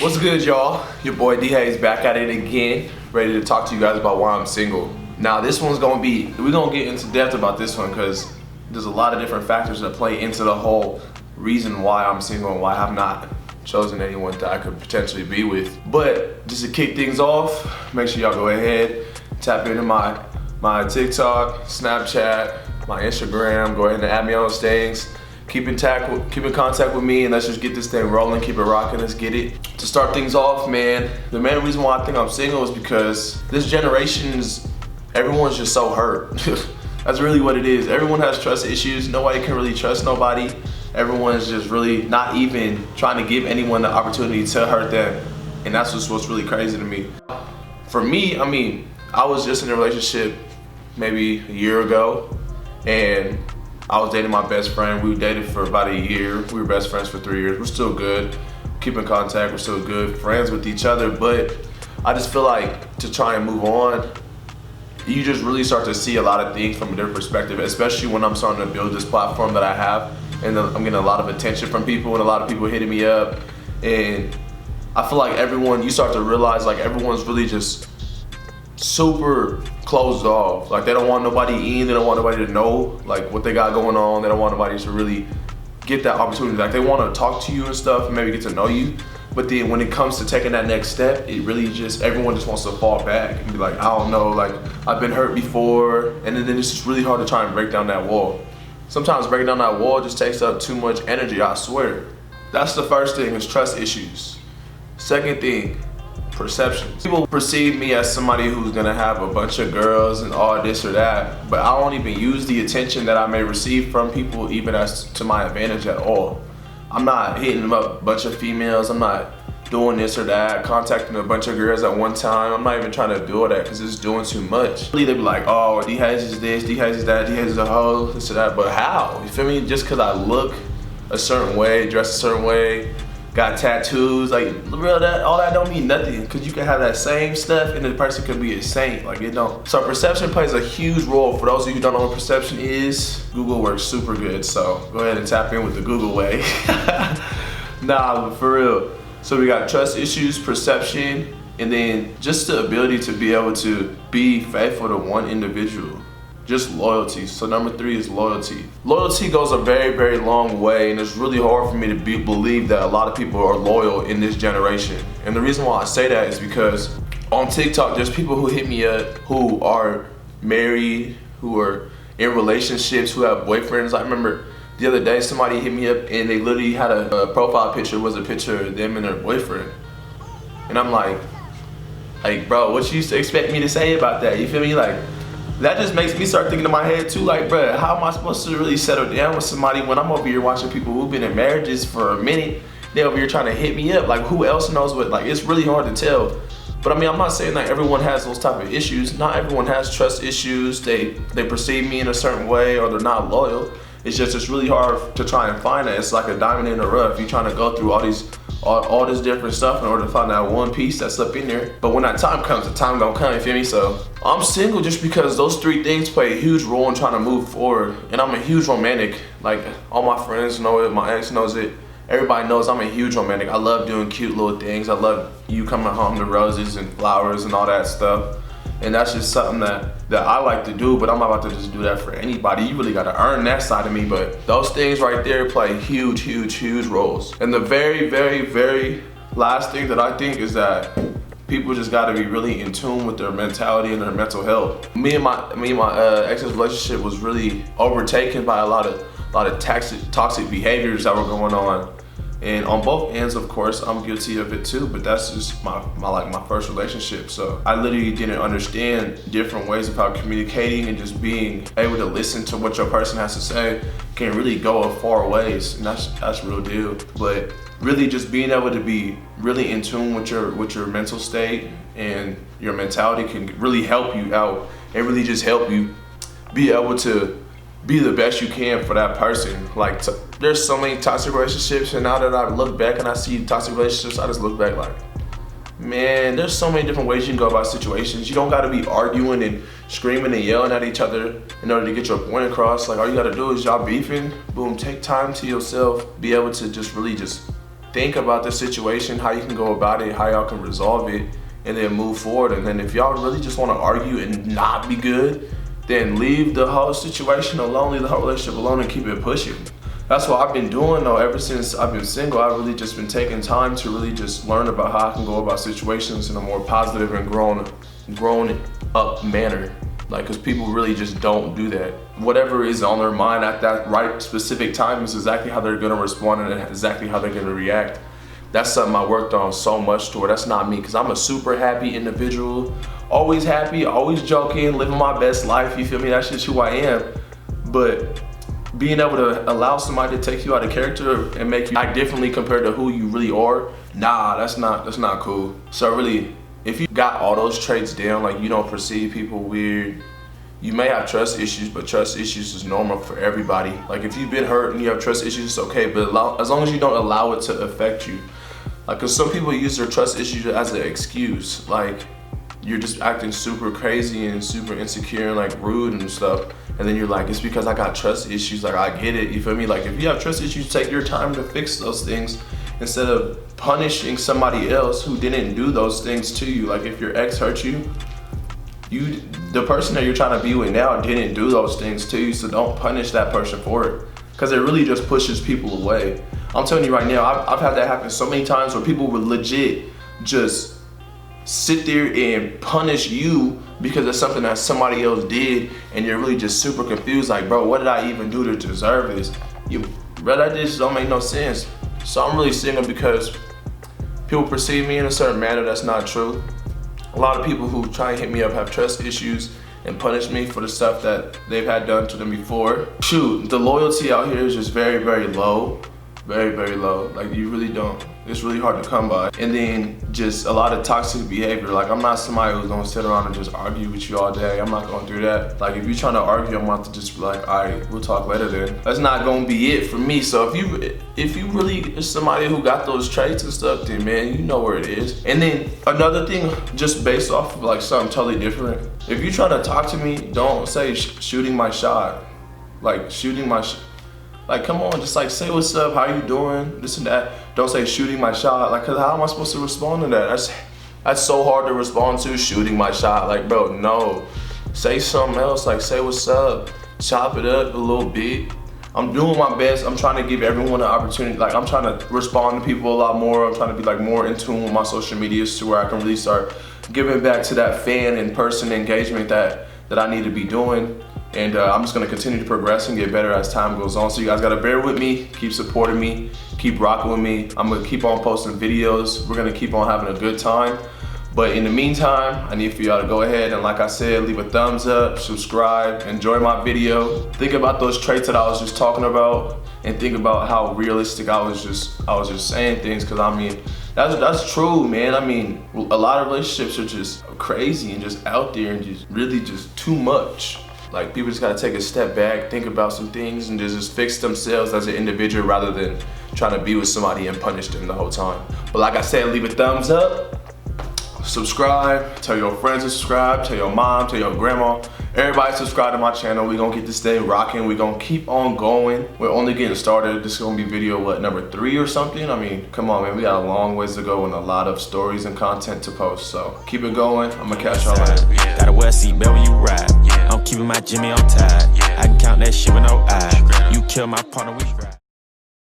What's good, y'all? Your boy Dhayes back at it again, ready to talk to you guys about why I'm single. Now this one's we're gonna get into depth about this one because there's a lot of different factors that play into the whole reason why I'm single and why I have not chosen anyone that I could potentially be with. But just to kick things off, make sure y'all go ahead, tap into my TikTok, Snapchat, my Instagram, go ahead and add me on those things. Keep in contact with me and let's just get this thing rolling, keep it rocking, let's get it. To start things off, man, the main reason why I think I'm single is because this generation's, everyone's just so hurt. That's really what it is. Everyone has trust issues, nobody can really trust nobody. Everyone's just really not even trying to give anyone the opportunity to hurt them. And that's just what's really crazy to me. For me, I was just in a relationship maybe a year ago and I was dating my best friend. We dated for about a year. We were best friends for 3 years. We're still good. Keep in contact. We're still good friends with each other. But I just feel like to try and move on, you just really start to see a lot of things from a different perspective, especially when I'm starting to build this platform that I have. And I'm getting a lot of attention from people and a lot of people hitting me up. And I feel like you start to realize like everyone's really just super closed off. Like they don't want nobody in, they don't want nobody to know like what they got going on. They don't want nobody to really get that opportunity. Like they want to talk to you and stuff and maybe get to know you. But then when it comes to taking that next step, it really everyone just wants to fall back and be like, I don't know, like I've been hurt before. And then it's just really hard to try and break down that wall. Sometimes breaking down that wall just takes up too much energy, I swear. That's the first thing, is trust issues. Second thing, perceptions. People perceive me as somebody who's gonna have a bunch of girls and all this or that, but I don't even use the attention that I may receive from people even as to my advantage at all. I'm not hitting them up a bunch of females, I'm not doing this or that, contacting a bunch of girls at one time. I'm not even trying to do that because it's doing too much. They be like, oh, Dhayes is this, Dhayes is that, Dhayes is a hoe, this or that, but how? You feel me? Just because I look a certain way, dress a certain way, got tattoos, like all that don't mean nothing, because you can have that same stuff and the person could be a saint, like it don't. So perception plays a huge role. For those of you who don't know what perception is, Google works super good, so go ahead and tap in with the Google way. Nah, but for real. So we got trust issues, perception, and then just the ability to be able to be faithful to one individual. Just loyalty. So number 3 is loyalty. Loyalty goes a very, very long way, and it's really hard for me to believe that a lot of people are loyal in this generation. And the reason why I say that is because on TikTok, there's people who hit me up who are married, who are in relationships, who have boyfriends. I remember the other day somebody hit me up and they literally had a profile picture, was a picture of them and their boyfriend. And I'm like, bro, what you used to expect me to say about that? You feel me? Like, that just makes me start thinking in my head too, like, bruh, how am I supposed to really settle down with somebody when I'm over here watching people who've been in marriages for a minute, they over here trying to hit me up? Like, who else knows what? Like, it's really hard to tell. But I'm not saying that everyone has those type of issues. Not everyone has trust issues. They perceive me in a certain way, or they're not loyal. It's really hard to try and find that. It's like a diamond in the rough. You're trying to go through all this different stuff in order to find that one piece that's up in there. But when that time comes, the time gonna come, you feel me? So I'm single just because those 3 things play a huge role in trying to move forward. And I'm a huge romantic. Like, all my friends know it, my ex knows it. Everybody knows I'm a huge romantic. I love doing cute little things. I love you coming home to roses and flowers and all that stuff. And that's just something that I like to do, but I'm not about to just do that for anybody. You really gotta earn that side of me, but those things right there play huge, huge, huge roles. And the very, very, very last thing that I think is that people just gotta be really in tune with their mentality and their mental health. Me and my ex's relationship was really overtaken by a lot of toxic behaviors that were going on. And on both ends, of course, I'm guilty of it too, but that's just my first relationship. So I literally didn't understand different ways of how communicating and just being able to listen to what your person has to say can really go a far ways, and that's real deal. But really just being able to be really in tune with your mental state and your mentality can really help you out and really just help you be able to be the best you can for that person. Like, there's so many toxic relationships, and now that I look back and I see toxic relationships, I just look back like, man, there's so many different ways you can go about situations. You don't gotta be arguing and screaming and yelling at each other in order to get your point across. Like, all you gotta do is y'all beefing, boom, take time to yourself, be able to just really just think about the situation, how you can go about it, how y'all can resolve it, and then move forward. And then if y'all really just want to argue and not be good, then leave the whole situation alone, leave the whole relationship alone, and keep it pushing. That's what I've been doing though. Ever since I've been single, I've really just been taking time to really just learn about how I can go about situations in a more positive and grown up manner. Like, cause people really just don't do that. Whatever is on their mind at that right specific time is exactly how they're gonna respond and exactly how they're gonna react. That's something I worked on so much toward. That's not me, cause I'm a super happy individual. Always happy, always joking, living my best life, you feel me? That's just who I am. But being able to allow somebody to take you out of character and make you act differently compared to who you really are, nah, that's not cool. So really, if you got all those traits down, like you don't perceive people weird, you may have trust issues, but trust issues is normal for everybody. Like if you've been hurt and you have trust issues, it's okay, but as long as you don't allow it to affect you. Like, cause some people use their trust issues as an excuse. Like, you're just acting super crazy and super insecure and like rude and stuff. And then you're like, it's because I got trust issues. Like, I get it, you feel me? Like, if you have trust issues, take your time to fix those things instead of punishing somebody else who didn't do those things to you. Like, if your ex hurt you, the person that you're trying to be with now didn't do those things to you, so don't punish that person for it. Cause it really just pushes people away. I'm telling you right now, I've had that happen so many times where people would legit just sit there and punish you because of something that somebody else did, and you're really just super confused, like, bro, what did I even do to deserve this? Bro, that just don't make no sense. So I'm really single because people perceive me in a certain manner that's not true. A lot of people who try and hit me up have trust issues and punish me for the stuff that they've had done to them before. Shoot, the loyalty out here is just very, very low. Very, very low. Like, you really don't. It's really hard to come by. And then just a lot of toxic behavior. Like, I'm not somebody who's gonna sit around and just argue with you all day. I'm not gonna do that. Like, if you're trying to argue, I'm about to just be like, all right, we'll talk later then. That's not gonna be it for me. So if you really is somebody who got those traits and stuff, then man, you know where it is. And then another thing, just based off of like something totally different. If you try to talk to me, don't say shooting my shot. Like, shooting my shot. Like, come on, just like say what's up, how you doing, this and that. Don't say shooting my shot. Like, cause how am I supposed to respond to that? That's so hard to respond to, shooting my shot. Like, bro, no. Say something else, like say what's up, chop it up a little bit. I'm doing my best. I'm trying to give everyone an opportunity. Like, I'm trying to respond to people a lot more. I'm trying to be like more in tune with my social medias to where I can really start giving back to that fan and person engagement that I need to be doing. And I'm just gonna continue to progress and get better as time goes on. So you guys gotta bear with me, keep supporting me, keep rocking with me. I'm gonna keep on posting videos. We're gonna keep on having a good time. But in the meantime, I need for y'all to go ahead and, like I said, leave a thumbs up, subscribe, enjoy my video. Think about those traits that I was just talking about, and think about how realistic I was just saying things, cause I mean, that's true, man. I mean, a lot of relationships are just crazy and just out there and just really just too much. Like, people just gotta take a step back, think about some things, and just fix themselves as an individual rather than trying to be with somebody and punish them the whole time. But like I said, leave a thumbs up, subscribe, tell your friends to subscribe, tell your mom, tell your grandma. Everybody subscribe to my channel. We're gonna get this thing rocking. We're gonna keep on going. We're only getting started. This is gonna be video, what, number 3 or something? I mean, come on, man. We got a long ways to go and a lot of stories and content to post. So keep it going. I'm gonna catch y'all later. Gotta wear a seatbelt when you ride. I'm keeping my Jimmy on tight. I can count that shit with no eye. You kill my partner, we stride.